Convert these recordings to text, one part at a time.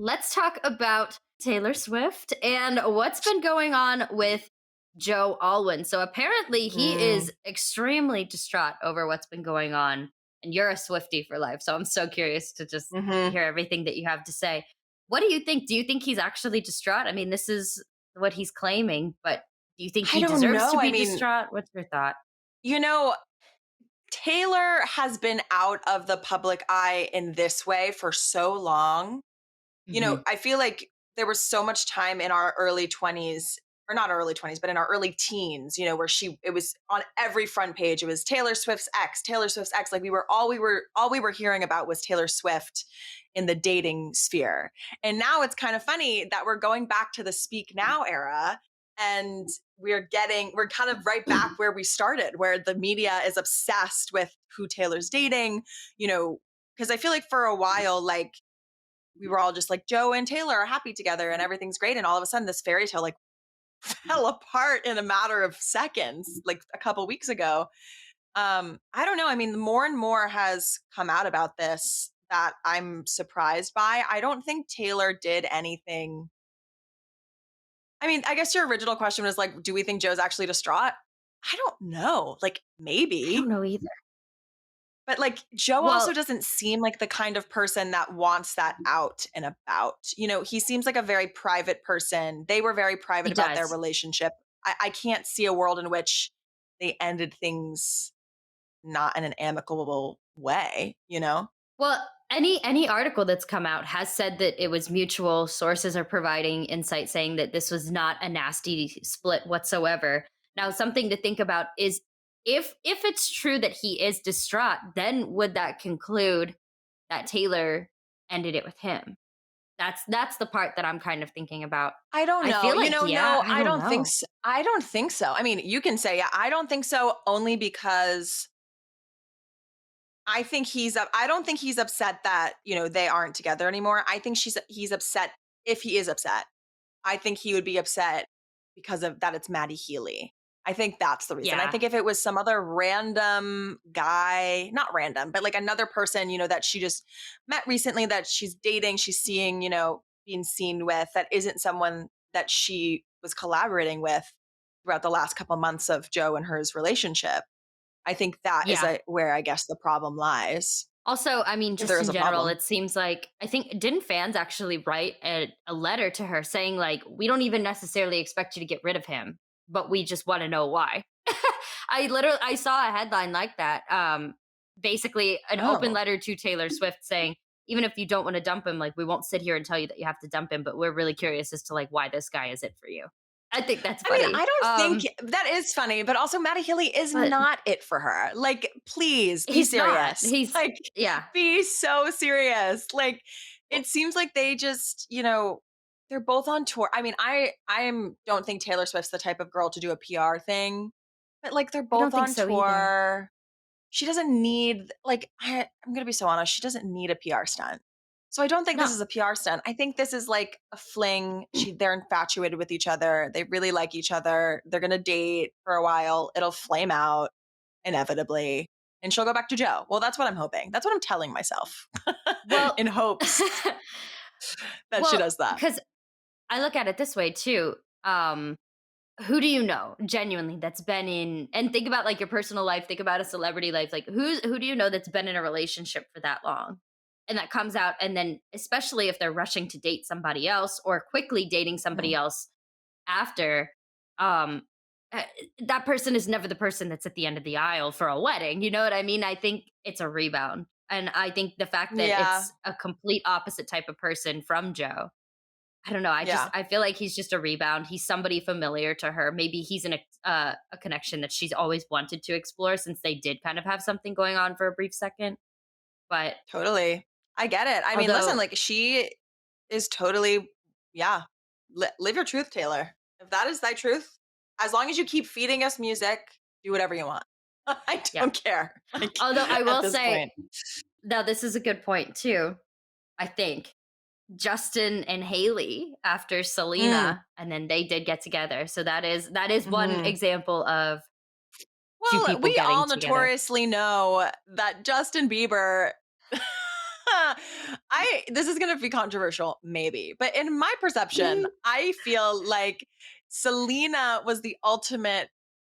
let's talk about Taylor Swift and what's been going on with Joe Alwyn. So apparently he Mm, is extremely distraught over what's been going on. And you're a Swiftie for life. So I'm so curious to just mhm. hear everything that you have to say. What do you think? Do you think he's actually distraught? I mean, this is what he's claiming, but do you think I he don't deserves to know. I be mean, distraught? What's your thought? you know, Taylor has been out of the public eye in this way for so long. Hmm. I feel like there was so much time in our early 20s, or not early 20s, but in our early teens, where it was on every front page. It was Taylor Swift's ex, Taylor Swift's ex. Like all we were hearing about was Taylor Swift in the dating sphere. And now it's kind of funny that we're going back to the Speak Now era, and we're kind of right back where we started, where the media is obsessed with who Taylor's dating, because I feel like for a while, like, we were all just like, Joe and Taylor are happy together and everything's great. And all of a sudden, this fairy tale like fell apart in a matter of seconds, like a couple weeks ago. I don't know. I mean, more and more has come out about this that I'm surprised by. I don't think Taylor did anything. I mean, I guess your original question was like, do we think Joe's actually distraught? I don't know. Like, I don't maybe. know either. But like Joe also Well, doesn't seem like the kind of person that wants that out and about. He seems like a very private person. They were very he private about their does. relationship. I can't see a world in which they ended things not in an amicable way. Well, any article that's come out has said that it was mutual. Sources are providing insight saying that this was not a nasty split whatsoever. Now, something to think about is if it's true that he is distraught, then would that conclude that Taylor ended it with him? That's the part that I'm kind of thinking about. I don't I know. feel like yeah, No, I I don't don't think know. so. I don't think so. I mean, you can say, yeah, I don't think so only because I don't think he's upset that, they aren't together anymore. I think he's upset if he is upset. I think he would be upset because of that it's Maddie Healy. I think that's the reason. I Yeah. think if it was some other random guy, not random, but like another person, that she just met recently that she's dating, she's seeing, being seen with, that isn't someone that she was collaborating with throughout the last couple months of Joe and hers relationship. I think that is Yeah. where I guess the problem lies, Also, I mean, if there just is in a general, problem. it seems like I think didn't fans actually write a letter to her saying like, we don't even necessarily expect you to get rid of him, but we just want to know why. I saw a headline like that. Basically an open Oh. letter to Taylor Swift saying, even if you don't want to dump him, like we won't sit here and tell you that you have to dump him, but we're really curious as to like why this guy is it for you. I think that's I mean, I funny. don't think that is funny, but also Maddie Healy is But not it for her. Like, please be he's not. serious. He's Like, yeah. be so serious. Like, it seems like they just, they're both on tour. I mean, don't think Taylor Swift's the type of girl to do a PR thing, but like they're I don't both think on so either. tour. She doesn't need I'm gonna be so honest, she doesn't need a PR stunt. So I don't think this No. is a PR stunt. I think this is like a fling. They're infatuated with each other. They really like each other. They're gonna date for a while. It'll flame out inevitably. And she'll go back to Joe. Well, that's what I'm hoping. That's what I'm telling myself. Well, In hopes that she well, does that. because I look at it this way too. Who do you know genuinely that's been in and think about like your personal life, think about a celebrity life, like who do you know that's been in a relationship for that long? And that comes out and then especially if they're rushing to date somebody else or quickly dating somebody Mhm. else after um uh, that person is never the person that's at the end of the aisle for a wedding. You know what I mean? I think it's a rebound. And I think the fact that Yeah. it's a complete opposite type of person from Joe, I don't know. Yeah. I feel like he's just a rebound. He's somebody familiar to her. Maybe he's in a connection that she's always wanted to explore since they did kind of have something going on for a brief second. But Totally. I get it. I mean, listen, although like she is totally, yeah. Live your truth, Taylor. If that is thy truth, as long as you keep feeding us music, do whatever you want. I yeah, don't care. Like although I at will this say point. now this is a good point too. I think Justin and Haley after Mm, Selena, and then they did get together. So that is one mhm. example of two Well, people we getting all together. notoriously know that Justin Bieber, This is gonna be controversial, maybe, but in my perception, I feel like Selena was the ultimate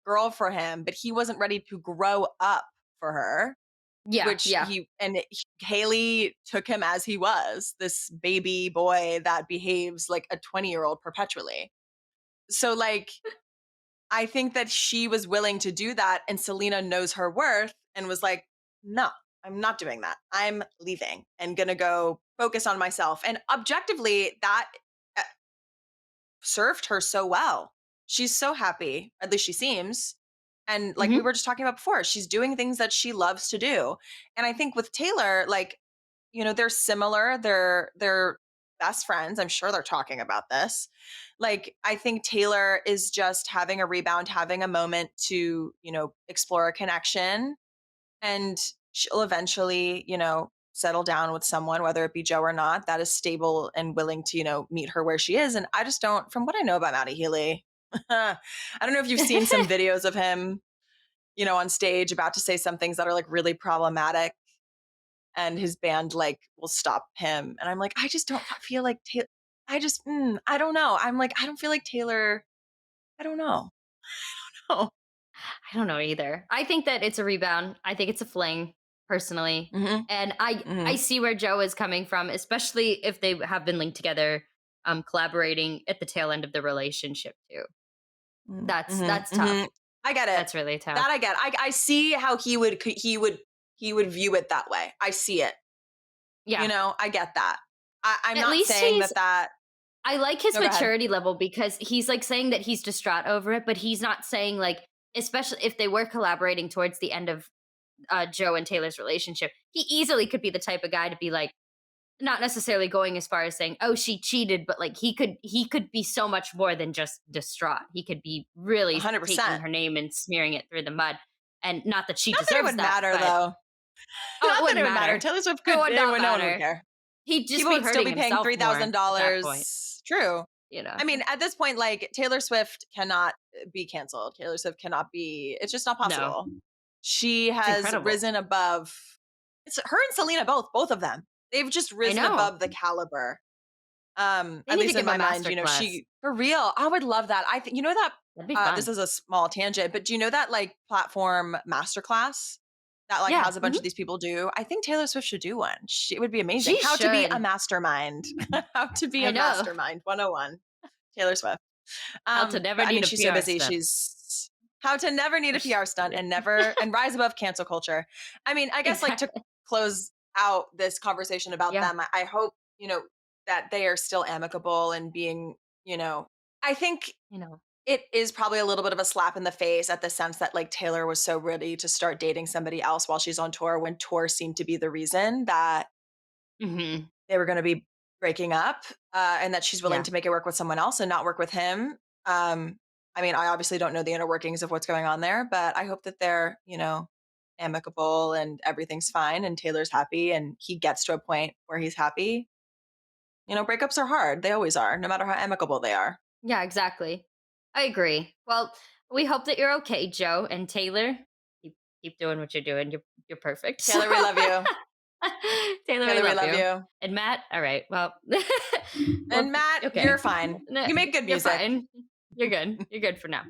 girl for him, but he wasn't ready to grow up for her, Yeah, which yeah. he and Haley took him as he was, this baby boy that behaves like a 20-year-old perpetually. So, like, I think that she was willing to do that, and Selena knows her worth and was like, "No, I'm not doing that. I'm leaving and gonna go focus on myself." And objectively, that uh, served her so well. She's so happy, at least she seems. And like we Mhm. were just talking about before, she's doing things that she loves to do. And I think with Taylor, like, they're similar. They're best friends. I'm sure they're talking about this. Like, I think Taylor is just having a rebound, having a moment to, explore a connection, and she'll eventually, settle down with someone, whether it be Joe or not, that is stable and willing to, meet her where she is. And I just don't, from what I know about Maddie Healy, I don't know if you've seen some videos of him, on stage about to say some things that are like really problematic, and his band like will stop him. And I'm like, I just don't feel like Taylor. I don't know. I'm like, I don't feel like Taylor. I don't know. Oh. I don't know either. I think that it's a rebound. I think it's a fling, personally. Hmm. And I Hmm. see where Joe is coming from, especially if they have been linked together, collaborating at the tail end of the relationship too. Hmm. That's Hmm. tough. I get it. That's really tough. That I get. I see how he would view it that way. I see it. Yeah. I get that. I'm At not least saying he's that. I like his No, go ahead. maturity level because he's like saying that he's distraught over it, but he's not saying like, especially if they were collaborating towards the end of Joe and Taylor's relationship, he easily could be the type of guy to be like, not necessarily going as far as saying, "Oh, she cheated," but like he could be so much more than just distraught. He could be really taking 100%. her name and smearing it through the mud. And not that she Not that it deserves would that, matter but though. oh, it Not that it wouldn't would matter. matter. Taylor Swift It could. would not No one would matter. care. He'd just People be would still hurting be paying himself three thousand more at that point, dollars. True. you know. I mean, at this point, like Taylor Swift cannot be canceled. Taylor Swift cannot be. It's just not No. possible. She It's has incredible. risen above. It's her and Selena both of them. They've just I risen know. above the caliber. They At need to least in give a my mind, master class. she for real. I would love that. I think that. That'd be This fun. is a small tangent, but do you know that like platform masterclass that like Yeah. has a bunch of Mhm. these people do? I think Taylor Swift should do one. It would be amazing. She How to be a should. mastermind. How to be I a know. mastermind 101. Taylor Swift. How to But never I mean, need a she's so PR busy. stunt. She's how to never need a PR stunt and never and rise above cancel culture. I mean, I guess like to Exactly. close out this conversation about Yeah. them, I hope that they are still amicable and being. I think You know. it is probably a little bit of a slap in the face at the sense that like Taylor was so ready to start dating somebody else while she's on tour when tour seemed to be the reason that Mhm. they were going to be breaking up, and that she's willing Yeah. to make it work with someone else and not work with him. Um, I mean, I obviously don't know the inner workings of what's going on there, but I hope that they're, amicable and everything's fine and Taylor's happy and he gets to a point where he's happy. Breakups are hard. They always are, no matter how amicable they are. Yeah, exactly. I agree. Well, we hope that you're okay, Joe and Taylor. Keep doing what you're doing. You're perfect. Taylor, we love you. Taylor, we Taylor, we love love you. you. And Matt, all right. Well, And well, Matt, you're okay. fine. No, You make good you're music. fine. You're good. You're good for now.